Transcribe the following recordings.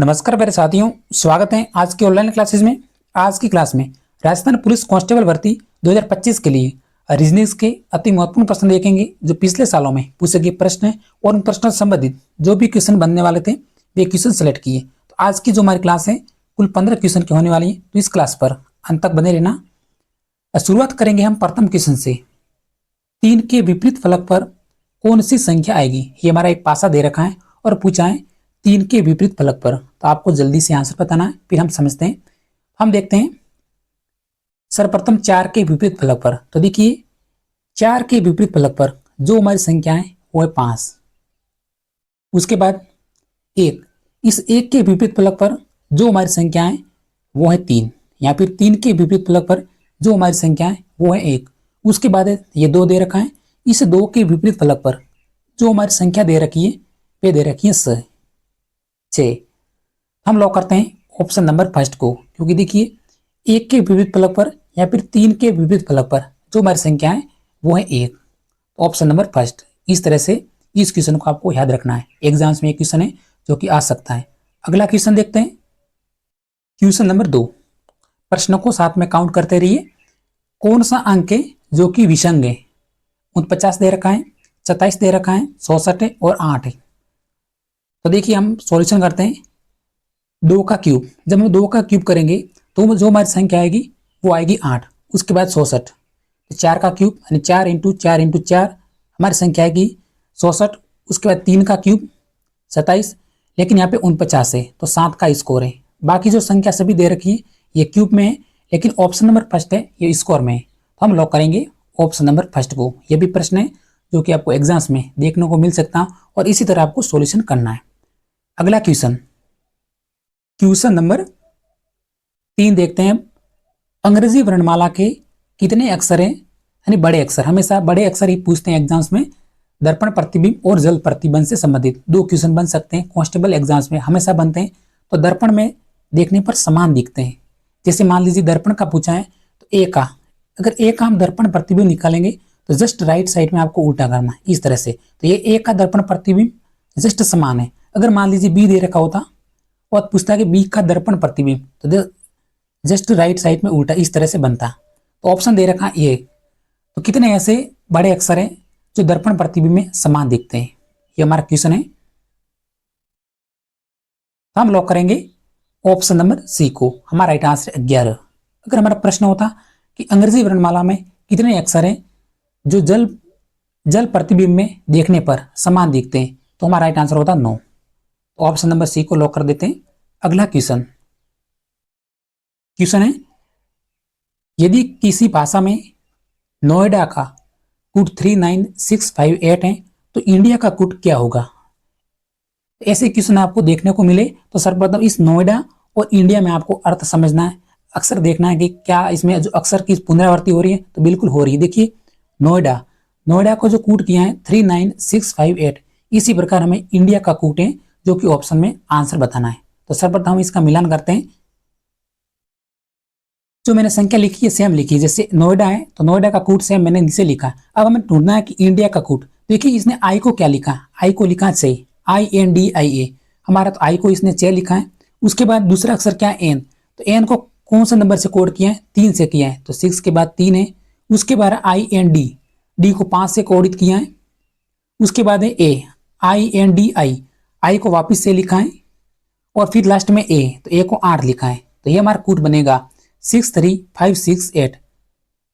नमस्कार मेरे साथियों, स्वागत है आज की ऑनलाइन क्लासेस में। आज की क्लास में राजस्थान पुलिस कांस्टेबल भर्ती 2025 के लिए रीजनिंग के अति महत्वपूर्ण प्रश्न देखेंगे जो पिछले सालों में पूछे गए प्रश्न हैं और उन प्रश्नों से संबंधित जो भी क्वेश्चन बनने वाले थे वे क्वेश्चन सेलेक्ट किए। तो आज की जो हमारी क्लास है कुल 15 क्वेश्चन की होने वाली है, तो इस क्लास पर अंत तक बने रहना। शुरुआत करेंगे हम प्रथम क्वेश्चन से। 3 के विपरीत फलक पर कौन सी संख्या आएगी? ये हमारा एक पासा दे रखा है और पूछा है 3 के विपरीत फलक पर, तो आपको जल्दी से आंसर बताना है, फिर हम समझते हैं। हम देखते हैं सर्वप्रथम 4 के विपरीत फलक पर। तो देखिए 4 के विपरीत फलक पर जो हमारी संख्या है वो है 5। उसके बाद 1, इस 1 के विपरीत फलक पर जो हमारी संख्या है वो है 3, या फिर 3 के विपरीत फलक पर जो हमारी संख्या है वो है 1। उसके बाद ये 2 दे रखा है, इस 2 के विपरीत फलक पर जो हमारी संख्या दे रखी है वे दे रखी है 6। हम लॉक करते हैं ऑप्शन नंबर फर्स्ट को, क्योंकि देखिए 1 के विपरीत फलक पर या फिर 3 के विपरीत फलक पर जो हमारी संख्या है वो है 1, तो ऑप्शन नंबर फर्स्ट। इस तरह से इस क्वेश्चन को आपको याद रखना है, एग्जाम्स में एक क्वेश्चन है जो कि आ सकता है। अगला क्वेश्चन देखते हैं, क्वेश्चन नंबर 2। प्रश्नों को साथ में काउंट करते रहिए। कौन सा अंक है जो कि विषंग है? 49 दे रखा है, 27 दे रखा है, 64 है और 8 है। तो देखिए हम सॉल्यूशन करते हैं। 2 का क्यूब, जब हम 2 का क्यूब करेंगे तो जो हमारी संख्या आएगी वो आएगी 8। उसके बाद 64, तो 4 का क्यूब यानी 4 इंटू 4 इंटू 4 हमारी संख्या आएगी 64। उसके बाद 3 का क्यूब 27, लेकिन यहाँ पे 49 है तो 7 का स्कोर है। बाकी जो संख्या सभी दे रखी है ये क्यूब में है, लेकिन ऑप्शन नंबर फर्स्ट है ये स्कोर में है, तो हम लॉक करेंगे ऑप्शन नंबर फर्स्ट को। ये भी प्रश्न है जो कि आपको एग्जाम्स में देखने को मिल सकता है और इसी तरह आपको सॉल्यूशन करना है। अगला क्वेश्चन, क्वेश्चन नंबर 3 देखते हैं। अंग्रेजी वर्णमाला के कितने अक्षर हैं? यानी बड़े अक्षर, हमेशा बड़े अक्षर ही पूछते हैं एग्जाम्स में। दर्पण प्रतिबिंब और जल प्रतिबिंब से संबंधित 2 क्वेश्चन बन सकते हैं, कांस्टेबल एग्जाम्स में हमेशा बनते हैं। तो दर्पण में देखने पर समान दिखते हैं। जैसे मान लीजिए दर्पण का पूछा है तो ए का, अगर ए का हम दर्पण प्रतिबिंब निकालेंगे तो जस्ट राइट साइड में आपको उल्टा करना है इस तरह से। तो ये ए का दर्पण प्रतिबिंब जस्ट समान है। अगर मान लीजिए बी दे रखा होता और पूछता है कि बी का दर्पण प्रतिबिंब, तो जस्ट राइट साइड में उल्टा इस तरह से बनता। तो ऑप्शन दे रखा ये। तो कितने ऐसे बड़े अक्षर हैं जो दर्पण प्रतिबिंब में समान दिखते हैं? ये हमारा क्वेश्चन है, तो हम लॉक करेंगे ऑप्शन नंबर सी को। हमारा राइट आंसर 11। अगर हमारा प्रश्न होता कि अंग्रेजी वर्णमाला में कितने अक्षर हैं जो जल प्रतिबिंब में देखने पर समान दिखते हैं, तो हमारा राइट आंसर होता 9। तो ऑप्शन नंबर सी को लॉक कर देते हैं। अगला क्वेश्चन है, यदि किसी भाषा में नोएडा का कूट 39658 है तो इंडिया का कूट क्या होगा? ऐसे क्वेश्चन आपको देखने को मिले तो सर्वप्रथम इस नोएडा और इंडिया में आपको अर्थ समझना है, अक्षर देखना है कि क्या इसमें जो अक्षर की पुनरावृत्ति हो रही है, तो बिल्कुल हो रही है। देखिए नोएडा को जो कूट किया है 39658, इसी प्रकार हमें इंडिया का कूट है जो कि ऑप्शन में आंसर बताना है। तो सर्वप्रथम हम इसका मिलान करते हैं। जो मैंने संख्या लिखी है सेम लिखी है, जैसे नोएडा है तो नोएडा का कूट सेम मैंने नीचे लिखा। अब हमें ढूंढना है कि इंडिया का कूट। देखिए इसने आई को क्या लिखा, आई को लिखा 6, INDIA। हमारा तो आई को इसने 6 लिखा है। उसके बाद दूसरा अक्षर क्या है एन, तो एन को कौन सा नंबर से कोड किया है? 3 से किया है, तो 6 के बाद 3 है। उसके बाद IND, डी को 5 से कोडित किया है। उसके बाद है ए, INDI, आई को वापिस से लिखा है और फिर लास्ट में ए, तो ए को 8 लिखा है। तो ये हमारा कूट बनेगा 63568।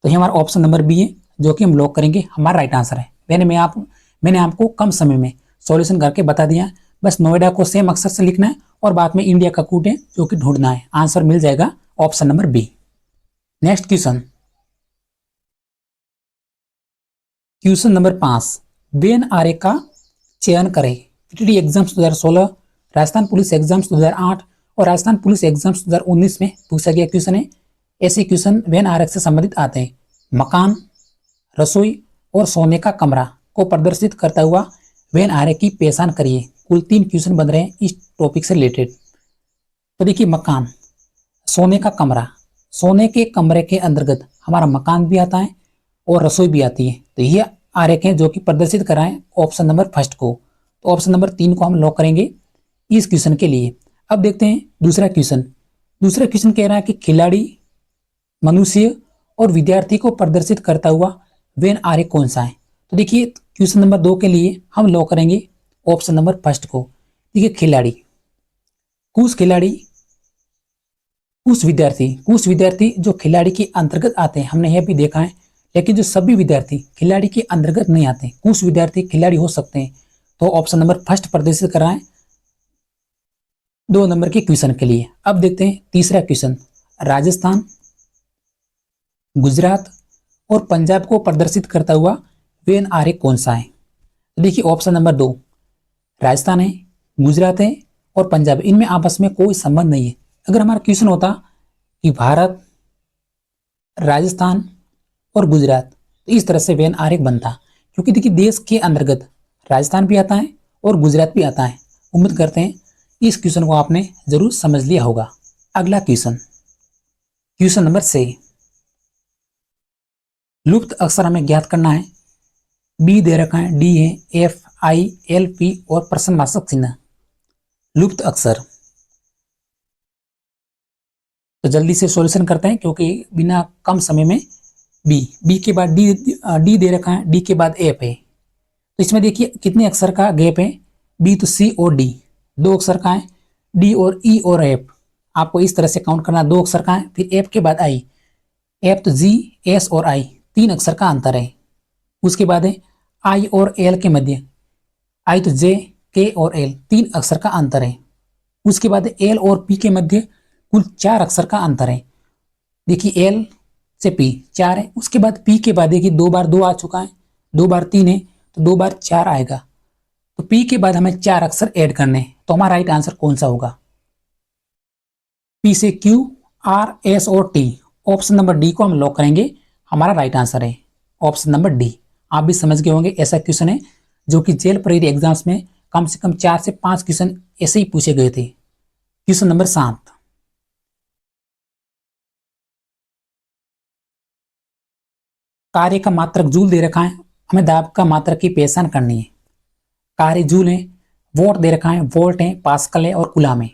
तो ये हमारा ऑप्शन नंबर बी है जो कि हम लॉक करेंगे, हमारा राइट आंसर है। मैंने आपको कम समय में सॉल्यूशन करके बता दिया। बस नोएडा को सेम अक्षर से लिखना है और बाद में इंडिया का कूट है जो कि ढूंढना है। आंसर मिल जाएगा option number B. Next question number 5। Venn आरेख का चयन करें। PTT exams 2016, Rajasthan police exams 2008 और राजस्थान पुलिस एग्जाम्स 2019 में पूछा गया क्वेश्चन है। ऐसे क्वेश्चन वेन आरेख से संबंधित आते हैं। मकान, रसोई और सोने का कमरा को प्रदर्शित करता हुआ वेन आरेख की पहचान करिए। कुल 3 क्वेश्चन बन रहे हैं इस टॉपिक से रिलेटेड। तो देखिए मकान, सोने का कमरा, सोने के कमरे के अंतर्गत हमारा मकान भी आता है और रसोई भी आती है। तो ये आरेख हैं जो कि प्रदर्शित कराएं ऑप्शन नंबर फर्स्ट को। तो ऑप्शन नंबर 3 को हम लॉक करेंगे इस क्वेश्चन के लिए। अब देखते हैं दूसरा क्वेश्चन। दूसरा क्वेश्चन कह रहा है कि खिलाड़ी, मनुष्य और विद्यार्थी को प्रदर्शित करता हुआ वेन आरेख कौन सा है। तो देखिए क्वेश्चन नंबर 2 के लिए हम लॉक करेंगे ऑप्शन नंबर फर्स्ट को। देखिए खिलाड़ी, कुछ खिलाड़ी, कुछ विद्यार्थी जो खिलाड़ी के अंतर्गत आते हैं, हमने यह भी देखा है। लेकिन जो सभी विद्यार्थी खिलाड़ी के अंतर्गत नहीं आते, कुछ विद्यार्थी खिलाड़ी हो सकते हैं। तो ऑप्शन नंबर फर्स्ट प्रदर्शित कर रहा है 2 नंबर के क्वेश्चन के लिए। अब देखते हैं तीसरा क्वेश्चन। राजस्थान, गुजरात और पंजाब को प्रदर्शित करता हुआ वेन आरेख कौन सा है। तो देखिए ऑप्शन नंबर 2, राजस्थान है, गुजरात है और पंजाब, इनमें आपस में कोई संबंध नहीं है। अगर हमारा क्वेश्चन होता कि भारत, राजस्थान और गुजरात, तो इस तरह से वेन आरेख बनता। क्योंकि देखिए देश के अंतर्गत राजस्थान भी आता है और गुजरात भी आता है। उम्मीद करते हैं इस क्वेश्चन को आपने जरूर समझ लिया होगा। अगला क्वेश्चन, क्वेश्चन नंबर 6। लुप्त अक्षर हमें ज्ञात करना है। बी दे रखा है, डी है, एफ, आई, एल, पी और प्रश्नवाचक चिन्ह। लुप्त अक्षर, तो जल्दी से सॉल्यूशन करते हैं क्योंकि बिना कम समय में बी के बाद डी दे रखा है, डी के बाद एफ है। तो इसमें देखिए कितने अक्षर का गैप है। बी तो सी और डी, 2 अक्षर का है। डी और ई और एफ आपको इस तरह से काउंट करना, 2 अक्षर का है। फिर एफ के बाद आई, एफ तो जी, एस और आई, 3 अक्षर का अंतर है। उसके बाद है आई और एल के मध्य, आई तो जे, के और एल, 3 अक्षर का अंतर है। उसके बाद एल और पी के मध्य कुल 4 अक्षर का अंतर है। देखिए एल से पी 4 है। उसके बाद पी के बाद देखिए 2 बार 2 आ चुका है, 2 बार 3 है, तो 2 बार 4 आएगा। तो पी के बाद हमें 4 अक्षर ऐड करने हैं। तो हमारा राइट आंसर कौन सा होगा। पी से क्यू, आर, एस और टी, ऑप्शन नंबर डी को हम लॉक करेंगे। हमारा राइट आंसर है ऑप्शन नंबर डी। आप भी समझ गए होंगे, ऐसा क्वेश्चन है जो कि जेल प्रेरी एग्जाम्स में कम से कम 4 से 5 क्वेश्चन ऐसे ही पूछे गए थे। Question number 7। कार्य का मात्रक जूल दे रखा है, हमें दाब का मात्रक की पहचान करनी है। कार्य जूल है, वोट दे रखा है, वोल्ट है, पास्कल है और कूलाम है।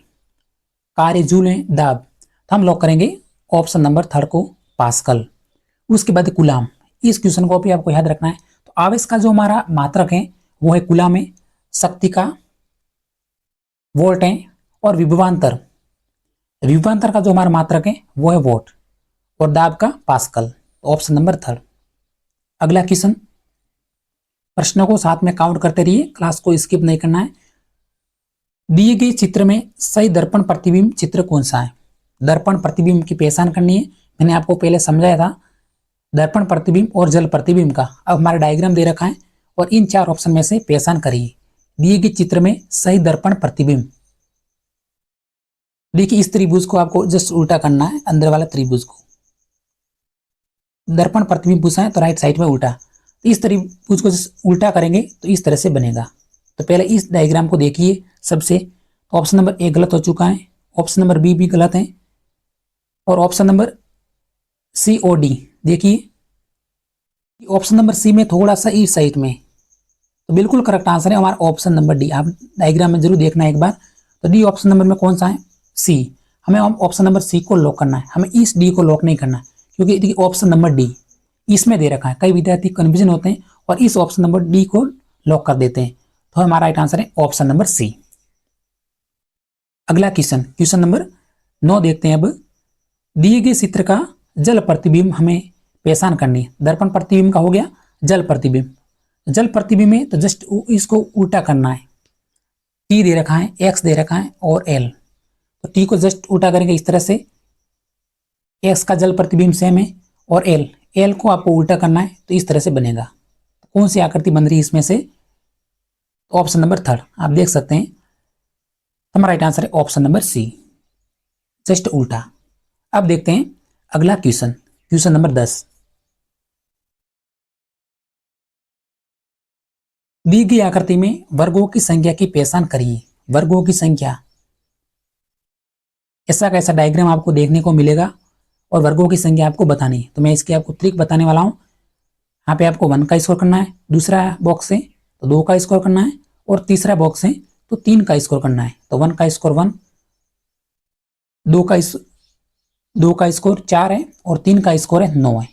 कार्य जूल है, दाब, तो हम लॉक करेंगे ऑप्शन नंबर 3 को, पास्कल। उसके बाद कूलाम, इस क्वेश्चन को भी आपको याद रखना है। तो आवेश का जो हमारा मात्रक है वो है कूलाम है, शक्ति का वोल्ट है और विभवांतर का जो हमारा मात्रक है वो है वोट और दाब का पास्कल। Option number 3। अगला क्वेश्चन, प्रश्नों को साथ में काउंट करते रहिए, क्लास को स्किप नहीं करना है। दिए गए चित्र में सही दर्पण प्रतिबिंब चित्र कौन सा है। दर्पण प्रतिबिंब की पहचान करनी है। मैंने आपको पहले समझाया था दर्पण प्रतिबिंब और जल प्रतिबिंब का। अब हमारा डायग्राम दे रखा है और इन 4 ऑप्शन में से पहचान करिए। दिए गए चित्र में सही दर्पण प्रतिबिंब, देखिए इस त्रिभुज को आपको जस्ट उल्टा करना है, अंदर वाला त्रिभुज को। दर्पण प्रतिबिंब पूछा है तो राइट साइड में उल्टा, इस त्रिभुज को उल्टा करेंगे तो इस तरह से बनेगा। तो पहले इस डायग्राम को देखिए सबसे। ऑप्शन नंबर ए गलत हो चुका है, ऑप्शन नंबर बी भी गलत है और ऑप्शन नंबर सी और डी। देखिए ऑप्शन नंबर सी में थोड़ा सा इस साइड में, तो बिल्कुल करेक्ट आंसर है हमारा ऑप्शन नंबर डी। आप डायग्राम में जरूर देखना एक बार। तो डी ऑप्शन नंबर में कौन सा है, सी। हमें ऑप्शन नंबर सी को लॉक करना है, हमें इस डी को लॉक नहीं करना, क्योंकि देखिए ऑप्शन नंबर डी इसमें दे रखा है। कई विद्यार्थी कन्फ्यूजन होते हैं और इस ऑप्शन नंबर डी को लॉक कर देते हैं। तो हमारा राइट आंसर है ऑप्शन नंबर सी। अगला क्वेश्चन, क्वेश्चन नंबर 9 देखते हैं। अब दिए गए चित्र का जल प्रतिबिंब हमें पहचान करनी है। दर्पण प्रतिबिंब का हो गया, जल प्रतिबिंब। जल प्रतिबिंब में तो जस्ट इसको उल्टा करना है। टी दे रखा है, एक्स दे रखा है और एल, तो टी को जस्ट उल्टा करेंगे इस तरह से। एक्स का जल प्रतिबिंब सेम है और एल को आपको उल्टा करना है तो इस तरह से बनेगा। कौन सी आकृति बन रही है इसमें से, ऑप्शन नंबर 3 आप देख सकते हैं। हमारा राइट आंसर है ऑप्शन नंबर सी, जस्ट उल्टा। अब देखते हैं अगला क्वेश्चन, क्वेश्चन नंबर 10। दी गई आकृति में वर्गों की संख्या की पहचान करिए। वर्गों की संख्या, ऐसा कैसा डायग्राम आपको देखने को मिलेगा और वर्गों की संख्या आपको बतानी है। तो मैं इसकी आपको ट्रिक बताने वाला हूँ। यहाँ पे आपको 1 का स्कोर करना है, दूसरा बॉक्स है तो 2 का स्कोर करना है और तीसरा बॉक्स है तो 3 का स्कोर करना है। तो 1 का स्कोर 1, दो का इस दो का स्कोर 4 है और 3 का स्कोर है 9 है,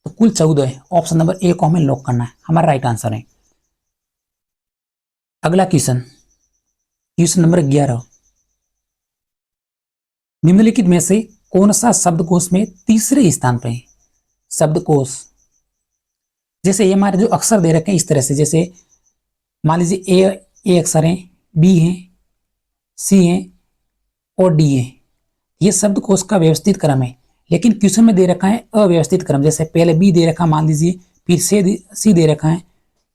तो कुल 14 है। ऑप्शन नंबर ए को हमें लॉक करना है, हमारा राइट आंसर है। अगला क्वेश्चन, क्वेश्चन नंबर 11, निम्नलिखित में से कौन सा शब्दकोश में तीसरे स्थान पर है? शब्दकोश, जैसे ये हमारे जो अक्षर दे रखे हैं इस तरह से, जैसे मान लीजिए ए अक्षर है, बी है, सी है और डी है, ये शब्दकोश का व्यवस्थित क्रम है। लेकिन क्वेश्चन में दे रखा है अव्यवस्थित क्रम, जैसे पहले बी दे रखा मान लीजिए, फिर सी दे रखा है,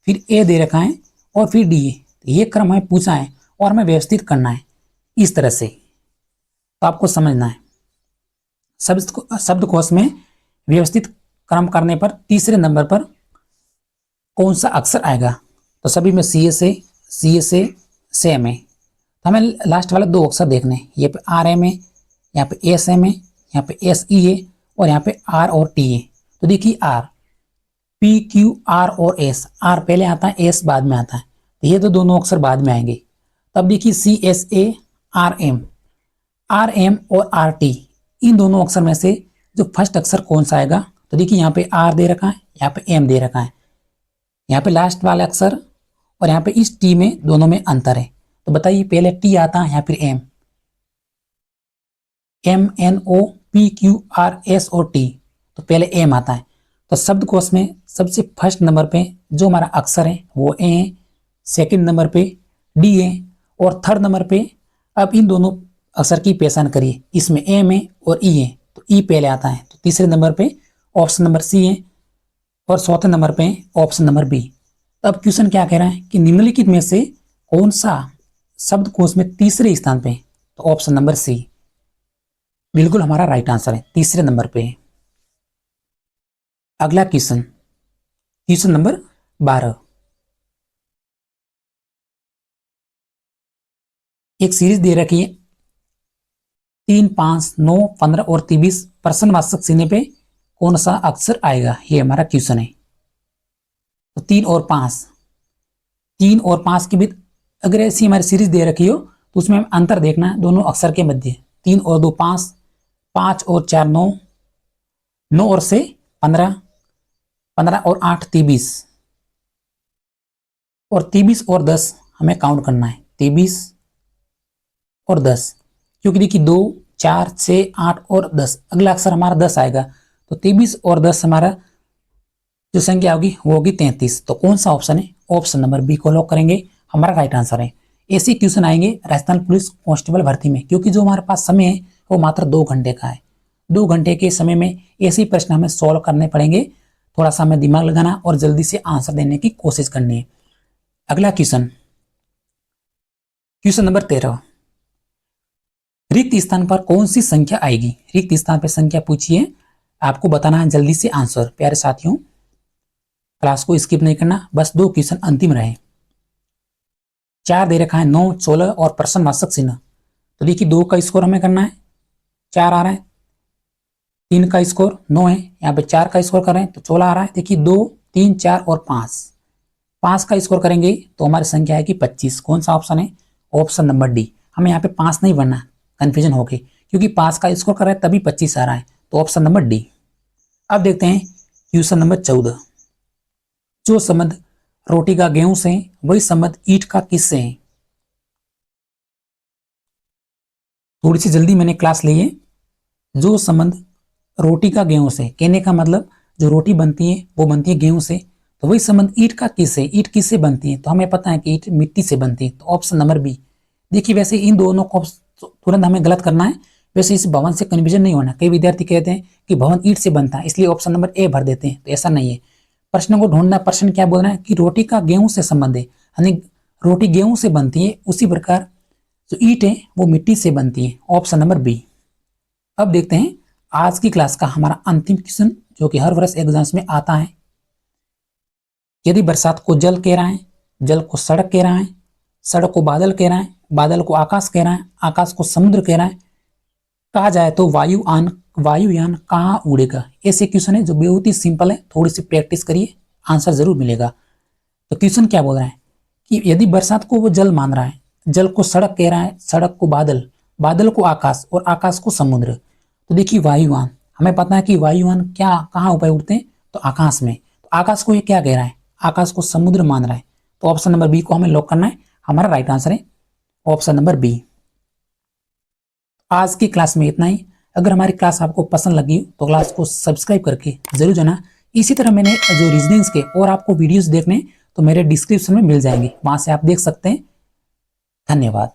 फिर ए दे रखा है और फिर डी है। तो ये क्रम हमें पूछा है और हमें व्यवस्थित करना है इस तरह से, तो आपको समझना है। शब्दकोश में व्यवस्थित क्रम करने पर तीसरे नंबर पर कौन सा अक्षर आएगा? तो सभी में सी एस ए सेम है, तो हमें लास्ट वाले दो अक्षर देखने हैं। ये पे आर एम है, यहाँ पे एस एम है, यहाँ पे एस ई है और यहाँ पे आर और टी है। तो देखिए आर, पी क्यू आर और एस, आर पहले आता है, एस बाद में आता है, तो ये तो दोनों अक्षर बाद में आएंगे। तब देखिए C S A R M और आर टी, इन दोनों अक्षर में से जो फर्स्ट अक्षर कौन सा आएगा? तो देखिए यहाँ पे आर दे रखा है, यहाँ पे एम दे रखा है, यहाँ पे लास्ट वाला अक्षर और यहाँ पे इस टी में दोनों में अंतर है। तो बताइए पहले टी आता है या फिर M? M N O P Q R S और टी, तो पहले एम आता है। तो शब्दकोश में सबसे फर्स्ट नंबर पे जो हमारा अक्षर है वो ए है, सेकंड नंबर पे डी है और थर्ड नंबर पे, अब इन दोनों अक्षर की पहचान करिए, इसमें एम है और ई है, तो ई पहले आता है। तो तीसरे नंबर पे ऑप्शन नंबर सी है और चौथे नंबर पे ऑप्शन नंबर बी। अब क्वेश्चन क्या कह रहा है कि निम्नलिखित में से कौन सा शब्दकोश में तीसरे स्थान पे? तो ऑप्शन नंबर सी बिल्कुल हमारा राइट आंसर है, तीसरे नंबर पे। अगला क्वेश्चन, क्वेश्चन नंबर 12, एक सीरीज दे रखी है 3, 5, 9, 15 और 23 प्रश्नवाचक चिन्ह पे कौन सा अक्षर आएगा? ये हमारा क्वेश्चन है। तो 3 और 5 के बीच अगर ऐसी हमारी सीरीज दे रखी हो तो उसमें हमें अंतर देखना है दोनों अक्षर के मध्य। 3 और 2 5, 5 और 4 9, 9 और से 15, 15 और 8 23 और 23 और 10 हमें काउंट करना है, 23 और 10, क्योंकि देखिए 2, 4, 6, 8 और 10, अगला अक्षर हमारा 10 आएगा। तो 23 और 10 हमारा जो संख्या होगी वो होगी 33। तो कौन सा ऑप्शन है? ऑप्शन नंबर बी को लॉक करेंगे, हमारा राइट आंसर है। ऐसे क्वेश्चन आएंगे राजस्थान पुलिस कांस्टेबल भर्ती में, क्योंकि जो हमारे पास समय है वो मात्र 2 घंटे का है। 2 घंटे के समय में ऐसे ही प्रश्न हमें सॉल्व करने पड़ेंगे, थोड़ा सा हमें दिमाग लगाना और जल्दी से आंसर देने की कोशिश करनी है। अगला क्वेश्चन, क्वेश्चन नंबर 13, रिक्त स्थान पर कौन सी संख्या आएगी? रिक्त स्थान पर संख्या पूछिए, आपको बताना है जल्दी से आंसर। प्यारे साथियों, क्लास को स्किप नहीं करना, बस 2 क्वेश्चन अंतिम रहे। 4 दे रखा है, 9, 16 और प्रश्नवाचक चिन्ह। तो देखिए 2 का स्कोर हमें करना है, 4 आ रहा है, 3 का स्कोर 9 है, यहाँ पे 4 का स्कोर कर रहे हैं तो 16 आ रहा है। देखिए 2, 3, 4 और 5 का स्कोर करेंगे तो हमारी संख्या आएगी 25। कौन सा ऑप्शन है? Option number D. हमें यहाँ पे 5 नहीं बनना, कंफ्यूजन हो गई, क्योंकि 5 का स्कोर कर रहे हैं तभी 25 आ रहा है, तो ऑप्शन नंबर डी। अब देखते हैं क्वेश्चन नंबर 14, जो संबंध रोटी का गेहूं से वही संबंध ईंट का किससे है? थोड़ी सी जल्दी मैंने क्लास ली है। जो संबंध रोटी का गेहूं से, कहने का मतलब जो रोटी बनती है वो बनती है गेहूं से, तो वही संबंध ईंट का किससे? ईंट किससे बनती है? तो हमें पता है कि ईंट मिट्टी से बनती है, तो ऑप्शन नंबर बी। देखिए वैसे इन दोनों को तुरंत हमें गलत करना है, वैसे इस भवन से कन्फ्यूजन नहीं होना। कई विद्यार्थी कहते हैं कि भवन ईंट से बनता है, इसलिए ऑप्शन नंबर ए भर देते हैं, तो ऐसा नहीं है। प्रश्न को ढूंढना, प्रश्न क्या बोल रहा है कि रोटी का गेहूं से संबंध है, यानी रोटी गेहूं से बनती है, उसी प्रकार जो ईंट है वो मिट्टी से बनती है, ऑप्शन नंबर बी। अब देखते हैं आज की क्लास का हमारा अंतिम क्वेश्चन, जो कि हर वर्ष एग्जाम्स में आता है। यदि बरसात को जल कह रहा है, जल को सड़क कह रहा है, सड़क को बादल कह रहा है, बादल को आकाश कह रहा है, आकाश को समुद्र कह रहा है, कहा जाए तो वायुयान कहाँ उड़ेगा? ऐसे क्वेश्चन है जो बहुत ही सिंपल है, थोड़ी सी प्रैक्टिस करिए, आंसर जरूर मिलेगा। तो क्वेश्चन क्या बोल रहा है कि यदि बरसात को वो जल मान रहा है, जल को सड़क कह रहा है, सड़क को बादल, बादल को आकाश और आकाश को समुद्र। तो देखिए वायुयान, हमें पता है कि वायुयान क्या कहाँ ऊपर उड़ते हैं, तो आकाश में। तो आकाश को ये क्या कह रहा है, आकाश को समुद्र मान रहा है। तो ऑप्शन नंबर बी को हमें लॉक करना है, हमारा राइट आंसर है ऑप्शन नंबर बी। आज की क्लास में इतना ही। अगर हमारी क्लास आपको पसंद लगी तो क्लास को सब्सक्राइब करके जरूर जाना। इसी तरह मैंने जो रीजनिंग्स के और आपको वीडियोस देखने तो मेरे डिस्क्रिप्शन में मिल जाएंगे, वहां से आप देख सकते हैं। धन्यवाद।